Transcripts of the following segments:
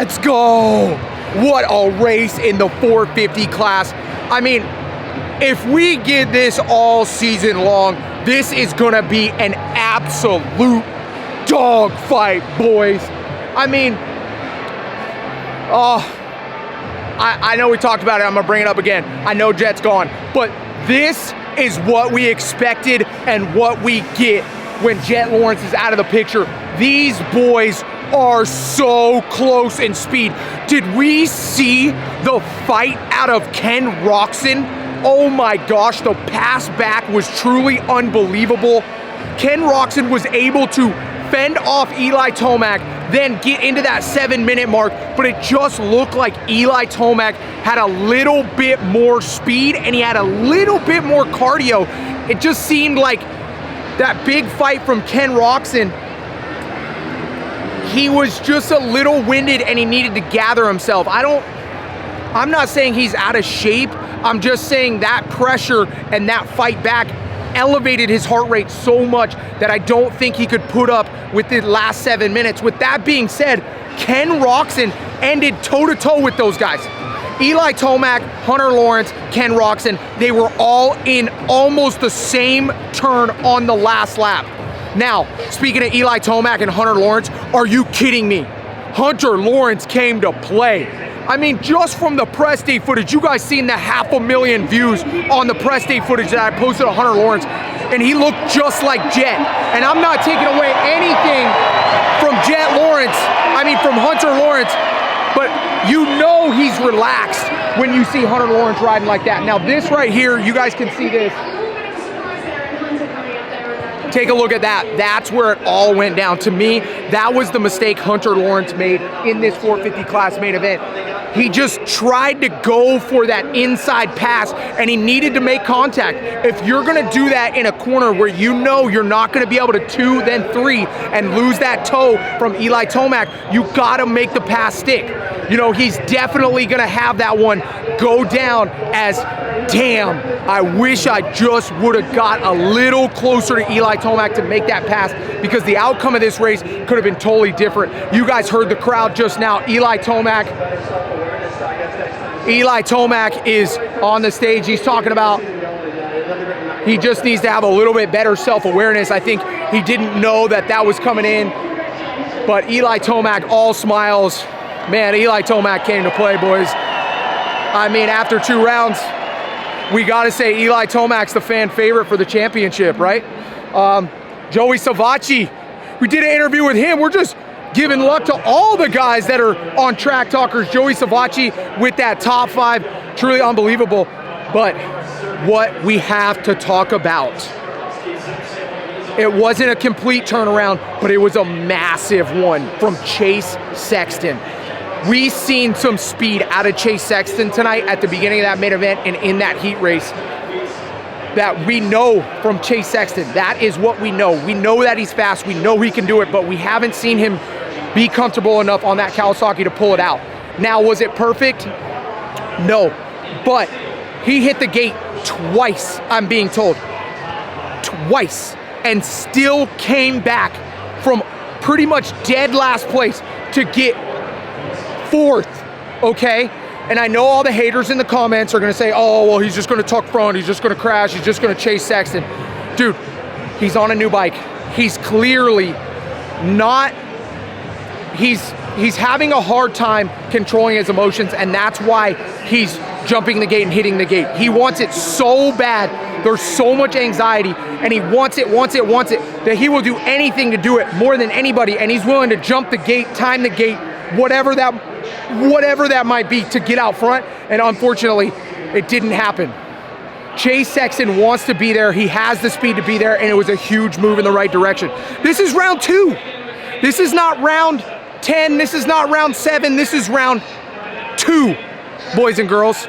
Let's go. What a race in the 450 class. I mean, if we get this all season long, this is gonna be an absolute dogfight, boys. I mean, I know we talked about it, I'm gonna bring it up again. I know Jet's gone, but this is what we expected and what we get when Jet Lawrence is out of the picture. These boys are so close in speed. Did we see the fight out of Ken Roczen? Oh my gosh, the pass back was truly unbelievable. Ken Roczen was able to fend off Eli Tomac, then get into that 7-minute mark, but it just looked like Eli Tomac had a little bit more speed and he had a little bit more cardio. It just seemed like that big fight from Ken Roczen, he was just a little winded and he needed to gather himself. I'm not saying he's out of shape. I'm just saying that pressure and that fight back elevated his heart rate so much that I don't think he could put up with the last 7 minutes. With that being said, Ken Roczen ended toe-to-toe with those guys. Eli Tomac, Hunter Lawrence, Ken Roczen, they were all in almost the same turn on the last lap. Now, speaking of Eli Tomac and Hunter Lawrence, are you kidding me? Hunter Lawrence came to play. I mean, just from the press day footage, you guys seen the 500,000 views on the press day footage that I posted of Hunter Lawrence, and he looked just like Jet. And I'm not taking away anything from from Hunter Lawrence, but you know he's relaxed when you see Hunter Lawrence riding like that. Now this right here, you guys can see this. Take a look at that. That's where it all went down. To me, that was the mistake Hunter Lawrence made in this 450 class main event. He just tried to go for that inside pass and he needed to make contact. If you're gonna do that in a corner where you know you're not gonna be able to 2, then 3 and lose that toe from Eli Tomac, you gotta make the pass stick. You know, he's definitely gonna have that one go down as, damn, I wish I just would have got a little closer to Eli Tomac to make that pass, because the outcome of this race could have been totally different. You guys heard the crowd just now. Eli Tomac is on the stage. He's talking about he just needs to have a little bit better self-awareness. I think he didn't know that that was coming in, but Eli Tomac all smiles. Man, Eli Tomac came to play, boys. I mean, after 2 rounds, we got to say Eli Tomac's the fan favorite for the championship, right? Joey Savacci, we did an interview with him. We're just giving luck to all the guys that are on Track Talkers. Joey Savacci with that top 5, truly unbelievable. But what we have to talk about, it wasn't a complete turnaround, but it was a massive one from Chase Sexton. We seen some speed out of Chase Sexton tonight at the beginning of that main event and in that heat race that we know from Chase Sexton. That is what we know. We know that he's fast. We know he can do it, but we haven't seen him be comfortable enough on that Kawasaki to pull it out. Now, was it perfect? No, but he hit the gate twice, I'm being told. Twice, and still came back from pretty much dead last place to get 4th, okay? And I know all the haters in the comments are gonna say, oh, well, he's just gonna tuck front, he's just gonna crash, he's just gonna chase Sexton. Dude, he's on a new bike. He's clearly not, he's having a hard time controlling his emotions, and that's why he's jumping the gate and hitting the gate. He wants it so bad, there's so much anxiety, and he wants it, that he will do anything to do it more than anybody, and he's willing to jump the gate, time the gate, whatever that might be to get out front, and unfortunately, it didn't happen. Chase Sexton wants to be there, he has the speed to be there, and it was a huge move in the right direction. This is round 2. This is not round 10, this is not round 7, this is round 2, boys and girls.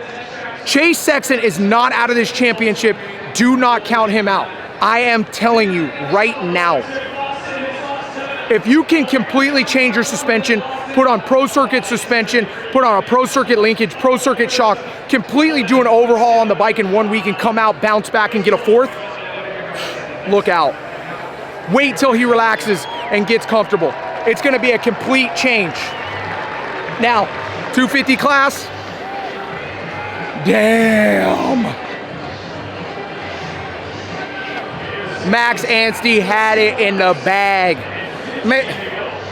Chase Sexton is not out of this championship. Do not count him out. I am telling you right now. If you can completely change your suspension, put on pro circuit suspension, put on a pro circuit linkage, pro circuit shock, completely do an overhaul on the bike in 1 week and come out, bounce back and get a 4th, look out. Wait till he relaxes and gets comfortable. It's gonna be a complete change. Now, 250 class. Damn. Max Anstie had it in the bag.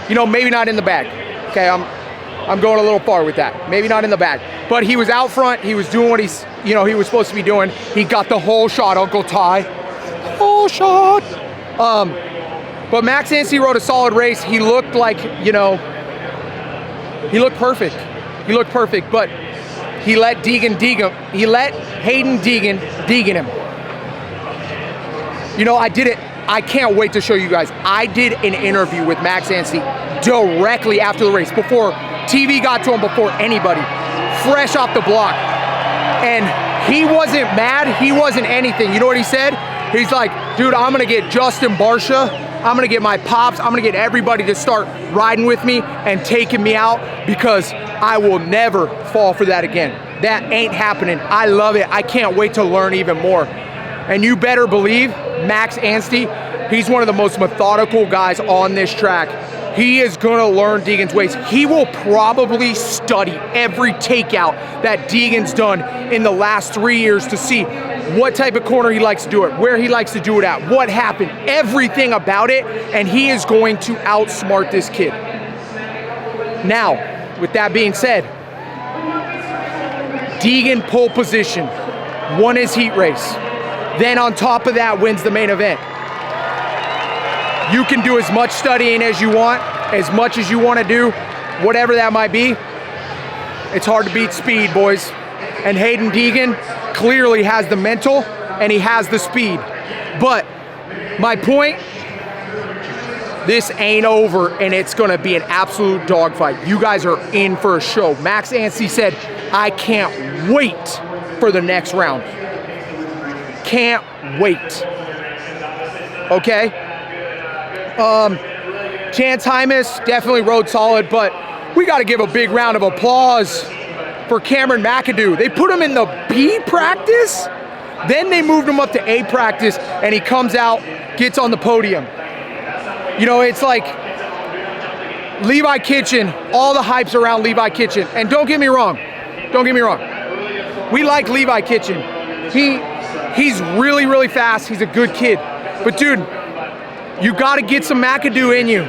You know, maybe not in the bag. Okay, I'm going a little far with that. Maybe not in the bag. But he was out front. He was doing what he was supposed to be doing. He got the whole shot, Uncle Ty. Whole shot. But Max Anstie rode a solid race. He looked like, you know, he looked perfect. He looked perfect, but he let Haiden Deegan him. You know, I did it. I can't wait to show you guys. I did an interview with Max Anstie directly after the race, before TV got to him, before anybody, fresh off the block. And he wasn't mad. He wasn't anything. You know what he said? He's like, dude, I'm gonna get Justin Barcia. I'm gonna get my pops. I'm gonna get everybody to start riding with me and taking me out, because I will never fall for that again. That ain't happening. I love it. I can't wait to learn even more. And you better believe Max Anstie, he's one of the most methodical guys on this track. He is gonna learn Deegan's ways. He will probably study every takeout that Deegan's done in the last 3 years to see what type of corner he likes to do it, where he likes to do it at, what happened, everything about it, and he is going to outsmart this kid. Now, with that being said, Deegan pole position, won his heat race. Then on top of that, wins the main event. You can do as much studying as you want, as much as you want to do, whatever that might be. It's hard to beat speed, boys. And Haiden Deegan clearly has the mental and he has the speed. But my point, this ain't over and it's gonna be an absolute dogfight. You guys are in for a show. Max Anstie said, I can't wait for the next round. Can't wait. Okay? Chance Hymas definitely rode solid, but we got to give a big round of applause for Cameron McAdoo. They put him in the B practice, then they moved him up to A practice, and he comes out, gets on the podium. You know, it's like Levi Kitchen, all the hype's around Levi Kitchen. And don't get me wrong, we like Levi Kitchen. He's really, really fast. He's a good kid. But dude, you gotta get some McAdoo in you.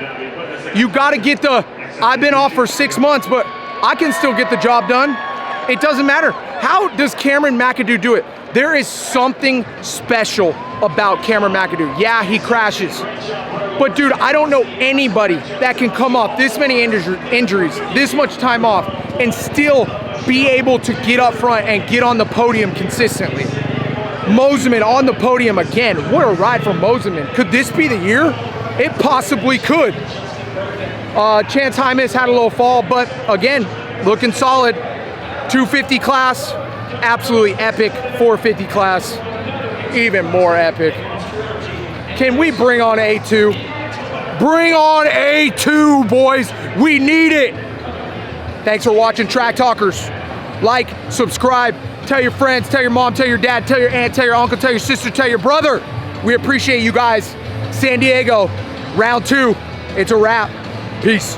You gotta get the, I've been off for 6 months, but I can still get the job done. It doesn't matter. How does Cameron McAdoo do it? There is something special about Cameron McAdoo. Yeah, he crashes. But dude, I don't know anybody that can come off this many injuries, this much time off, and still be able to get up front and get on the podium consistently. Moseman on the podium again. What a ride from Moseman. Could this be the year? It possibly could. Chance Hymas had a little fall, but again, looking solid. 250 class, absolutely epic. 450 class, even more epic. Can we bring on A2? Bring on A2, boys. We need it. Thanks for watching Track Talkers. Like, subscribe, tell your friends, tell your mom, tell your dad, tell your aunt, tell your uncle, tell your sister, tell your brother. We appreciate you guys. San Diego, round 2. It's a wrap. Peace.